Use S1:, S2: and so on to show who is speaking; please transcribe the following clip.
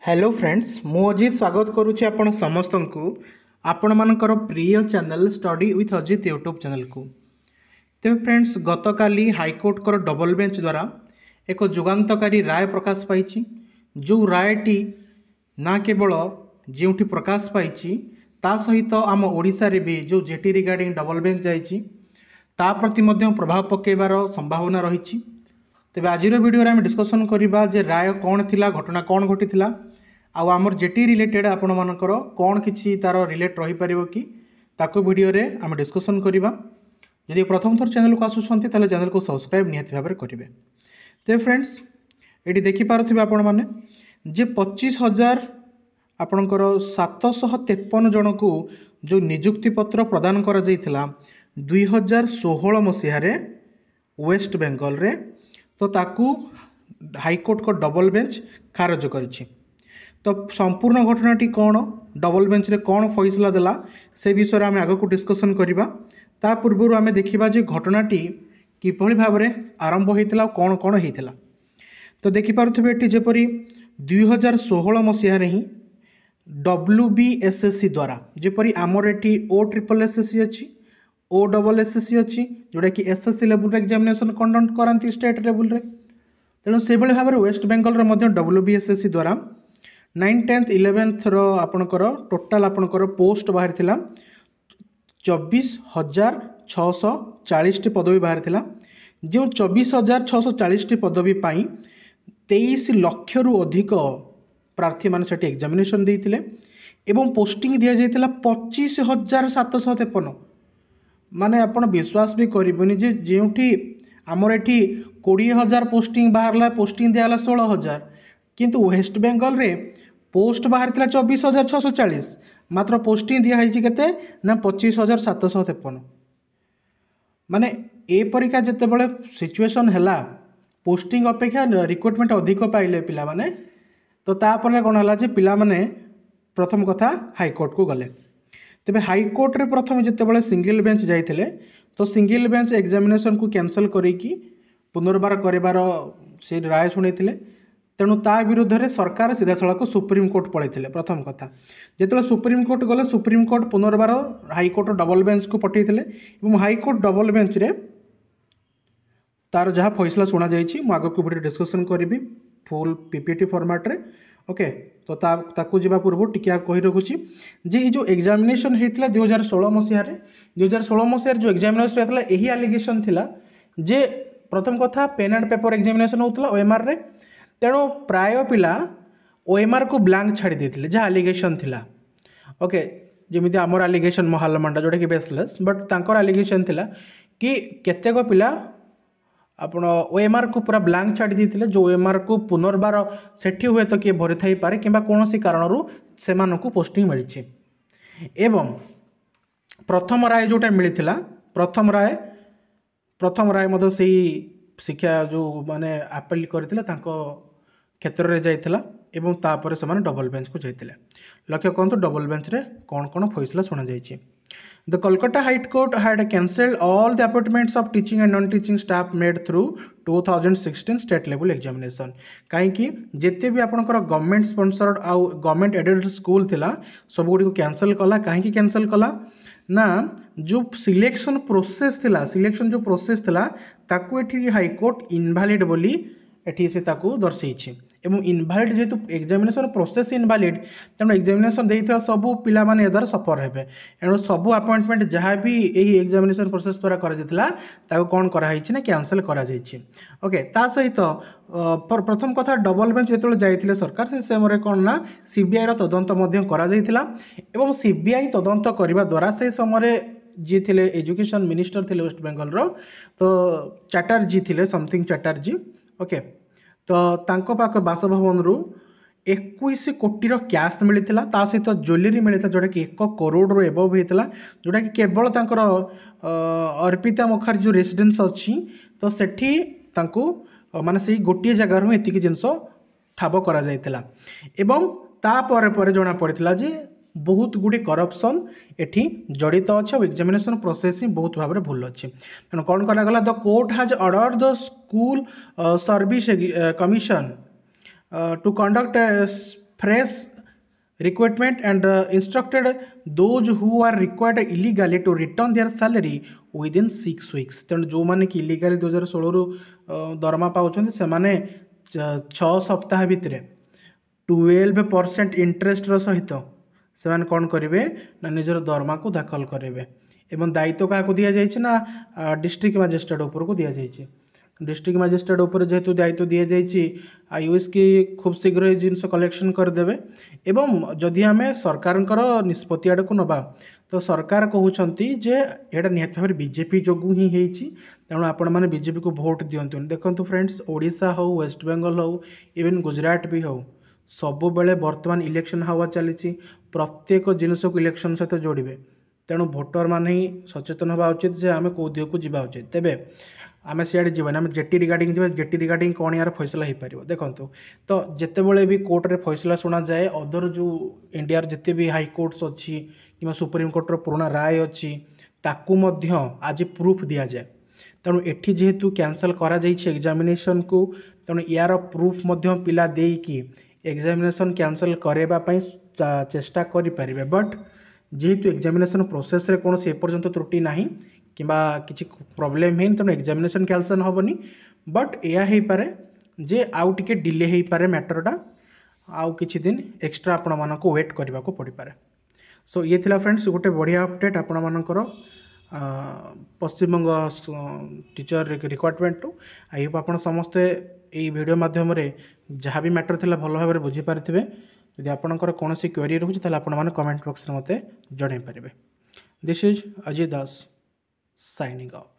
S1: Hello friends मु अजित स्वागत करुच्ची आपण समस्त को आपण मानकर प्रिय channel study with Ajit YouTube channel को। तेज फ्रेंड्स गत काली हाईकोर्ट कर डबल बेंच द्वारा एक जुगांतकारी राय प्रकाश पाई। जो रायटी ना केवल जो प्रकाश पाई ता सहित आम ओडिशा रे भी जो जेटी रिगार्डिंग डबल बेंच जाइए ता प्रति मध्य प्रभाव पकेबार संभावना रही। तेज आज वीडियो आम डिस्कसन करवा जे राय कौन थिला, घटना कौन घटी आउ आमर जेटी रिलेटेड आपण मानकर कौन किछि तार रिलेट रही पारिबो कि ताको वीडियो रे आम डिस्कसन करवा। यदि प्रथम थर चैनल को आसुछंती ताले चैनल को सब्सक्राइब निहाती भाबरे करिवे। ते फ्रेंड्स एटी देखि पारुथिबे आपण माने जे 25,000 आपणकर 753 जन को जो नियुक्ति पत्र प्रदान करा जायतिला 2016 मसीह रे वेस्ट बेंगल रे, तो ताकू हाईकोर्ट को डबल बेंच खारज करिछि। तो संपूर्ण घटनाटी कौन, डबल बेंच रे कौन फैसला देला से विषय में आग को डिस्कसन करवा। ता पूर्व आम देखा जे घटनाटी किभली भाव में आरंभ होता कौन कौन होता। तो देखिपे ये जपरी 2016 मसीह ही WBSSC द्वारा जपरी आमर एटी OSSC अच्छी, OSSC अच्छी, जोटा कि SSC लेवल एग्जामिनेशन कंडक्ट कराती स्टेट लेवल रे। तेणु से भाव में वेस्ट बेंगल WBSSC द्वारा 9, 10, 11 आपणकर टोटाल आपणकर पोस्ट बाहर 24,640 पदवी बाहर जो 24,640 पदवी 23 लक्ष रु अधिक प्रार्थी मान से एग्जामिनेशन देते एवं पोस्टिंग दि जाता 25,753। माने आपण विश्वास भी करें जे जोठी आमर एटी 20,000 पोस्टिंग बाहर पोस्टिंग दिया 16,000 किंतु वेस्ट बेंगल रे पोस्ट बाहर 24,640 मात्र पोस्टिंग दिखाई केते ना 25,753। माने एपरिका जिते बड़े सिचुएशन है पोस्टिंग अपेक्षा रिक्रुटमेंट अधिक पाइले पिला माने, तो तापर कौन है जे पिला माने प्रथम कथा हाईकोर्ट को गले। तेबे हाईकोर्ट रे प्रथम जिते बड़े सिंगल बेंच जाइथिले तो सिंगल बेंच एग्जामिनेशन को कैंसल करिकी पुनर्बार करिवार से राय शुणैथिले। तेणु ता विरुद्ध रे सरकार सीधा सड़क सुप्रीम कोर्ट पलैथिले। प्रथम कथा जो सुप्रीम कोर्ट गले सुप्रीम कोर्ट पुनर्बार हाईकोर्ट डबल बेंच को पठैथिले और हाईकोर्ट डबल बेंच रे तार जहाँ फैसला शुणा जाइए आग को वीडियो डिस्कसन करी फुल PPT फॉर्मेट रे। ओके, तो ताकू जीवा पूर्व टिके कही रखुची जे ये जो एग्जामिनेशन होता 2016 मसीह 2016 मसीह जो एग्जामिनेशन होता यही एलिगेशन थिला जे प्रथम कथा पेन एंड पेपर एग्जामिनेशन होता OMR रे। तेणु प्राय पिला OMR को ब्लांक छाड़ी देते जहाँ एलिगेशन थिला। ओके, जमी आमर एलिगेशन महालमांडा जोटा कि बेसलेस, बट तांकर एलिगेशन थिला कि केतेक पिला आपण OMR को पूरा ब्लांक छाड़ी देते जो OMR को पुनर्बार सेठी हुए तो किए भरी थी पारे कि कौन सी कारण से पोस्टिंग मिली। एवं प्रथम राय जोटा मिलता प्रथम राय मध्य से शिक्षा जो माने आपेल करथिले तांको क्षेत्र रे जाइथिला एवं तापर से माने डबल बेंच को जाइथिले। लक्ष्य करंतु डबल बेंच रे कौन कौन फैसला सुना जाइछि। The Kolkata high court had cancelled all the appointments of teaching and non teaching staff made through 2016 state level examination. कहीं जिते भी आपंकर गवर्नमेंट स्पॉन्सर्ड आउ गवर्नमेंट एडेड स्कूल थिला सब गुडी को कैंसल कला। कहीं कैंसल कला ना जो सिलेक्शन प्रोसेस थिला, सिलेक्शन जो प्रोसेस थिला ताकू एठी हाईकोर्ट इनवैलिड बोली एठी से ताकू दर्शाई एवं इनवैलिड जेतु एग्जामिनेशन प्रोसेस इनवैलिड तेणु एग्जामिनेशन देइथिबा सबु पिला माने एदार सफर हेबे। एणु सबु अपॉइंटमेंट जहाँ भी यही एग्जामिनेशन प्रोसेस द्वारा करा जाइतिला ताकू कोन करा हिछि ना कैंसल करा जाइछि। ओके, ता सहित प्रथम कथा डबल बेंच जेतले जाइथिले सरकार से समय कोन ना CBI रो तदंत मध्य करा जाइतिला एवं CBI तदंत करबा द्वारा से समय जी थिले एजुकेशन मिनिस्टर थिले वेस्ट बेंगल रो, तो चैटर्जी थिले समथिंग चैटर्जी। ओके, तो तांको पाक बासभवन रु 21 कोटी कैश मिलता सहित ज्वेलरी मिलता जोटा कि 1 करोड़ रो एबव होता जोटा कि केवल तांकर अर्पिता मुखार्जी जो रेसिडेंस अच्छी तो सेठी तांको माने से गोटे जगार एतिक जिनस ठाब करा जाइतिला एवं तापर पर जना पड़ता जे बहुत गुड़ी करप्शन एठी जड़ित अच्छे और एग्जामिनेशन प्रोसेस ही बहुत भाव में भूल अच्छे। तेणु कौन करागला the court has order the school service commission to conduct a fresh recruitment and instructed those who are required illegally to return their salary within 6 weeks। ତେଣୁ ଯେଉଁମାନେ କି ଇଲିଗାଲି 2016 ଦରମା ପାଉଛନ୍ତି ସେମାନେ 6 ସପ୍ତାହ ଭିତରେ 12% ଇଣ୍ଟରେଷ୍ଟର ସହିତ ସେମାନେ କ'ଣ କରିବେ ନା ନିଜର ଦରମାକୁ ଦାଖଲ କରିବେ। ଏବଂ ଦାୟିତ୍ୱ କାହାକୁ ଦିଆଯାଇଛି ନା ଡିଷ୍ଟ୍ରିକ୍ଟ ମାଜିଷ୍ଟ୍ରେଟ୍ ଉପରକୁ ଦିଆଯାଇଛି। डिस्ट्रिक्ट मजिस्ट्रेट उपर जेहेतु दायित्व दि जाइए आईओएस की खूब शीघ्र ये जिन कलेक्शन करदे। एवं जदि आम सरकार निष्पत्ति आड़ को नवा तो सरकार कहते जे यहाँ निहत भाव बीजेपी जो ही तेणु आपण मैंने बीजेपी को भोट दिंतु। देखो फ्रेंड्स ओडिशा हो वेस्ट बेंगल हो इवन गुजरात भी हो सबु बेले बर्तमान इलेक्शन हवा चली प्रत्येक जिनस को इलेक्शन सहित जोड़े। तेणु भोटर मान ही सचेतन हवा उचित जे आम कौ दिग को जावा उचित। तेबे आम सियाड़े जीवन आम जेटी रिगार्डिंग जावा जेटी रिगार्डिंग कौन यार फैसला हो पार देखो। तो जितेबले भी कोर्ट रे फैसला शुणा जाए अदर जो इंडिया जिते भी हाईकोर्ट्स अच्छी कि सुप्रीम कोर्टर पुराना राय अच्छी ताकू मध्य आज प्रूफ दि जाए। तेणु एठी जेहेतु कैंसल करा जाइए एग्जामिनेशन को तेणु यार प्रूफ मध्य पिला देकी एग्जामिनेशन कैंसल करने चेष्टा करें। बट जेहेतु एग्जामिनेशन प्रोसेस रे कौन से पर्यंत त्रुटि ना कि किसी प्रोब्लेम है तेणु एग्जामिनेशन कैंसल हेनी। बट यह हो पारे जे आउ टिके डिले हो पारे मैटरटा आउ किछि दिन एक्स्ट्रा आपण मानको वेट करने को पड़ पारे। सो ये थिला फ्रेंड्स गोटे बढ़िया अपडेट आपण मानकर Paschimbanga teacher requirement two. I hope आप समस्ते ये वीडियो माध्यम जहाँ भी मैटर थिला भल भाव बुझीपारे। यदि आपंकर कौन क्वेरी रोचे तो आपने कमेंट बॉक्स में मत जन पारे। This is Ajay Das signing off.